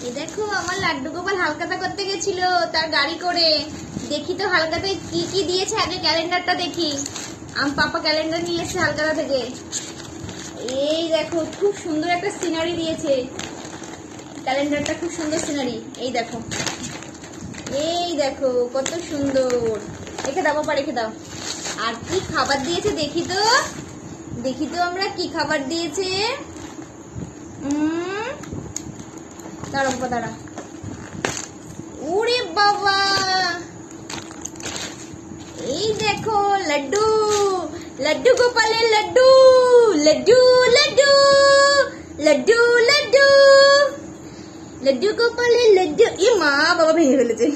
এই দেখো আমার লাড্ডু গোপাল হালখাতা করতে গেছিল তার গাড়ি করে। দেখি তো হালখাতায় কি কি দিয়েছে, আগে ক্যালেন্ডারটা দেখি। পাপা ক্যালেন্ডার নিয়ে এসেছে হালখাতা থেকে। এই দেখো খুব সুন্দর একটা সিনারি দিয়েছে, ক্যালেন্ডারটা খুব সুন্দর সিনারি। এই দেখো, এই দেখো কত সুন্দর। রেখে দাও বাবা, রেখে দাও। আর কি খাবার দিয়েছে দেখি তো, দেখি তো আমরা কি খাবার দিয়েছে। দাঁড়া বাবা দাঁড়া। ওরে বাবা, এই দেখো লাড্ডু, লাড্ডু গোপালের লাড্ডু, লাড্ডু লাড্ডু, লাড্ডু লাড্ডু, লাড্ডু গোপালের লাড্ডু। এ মা, বাবা ভেঙে ফেলেছে।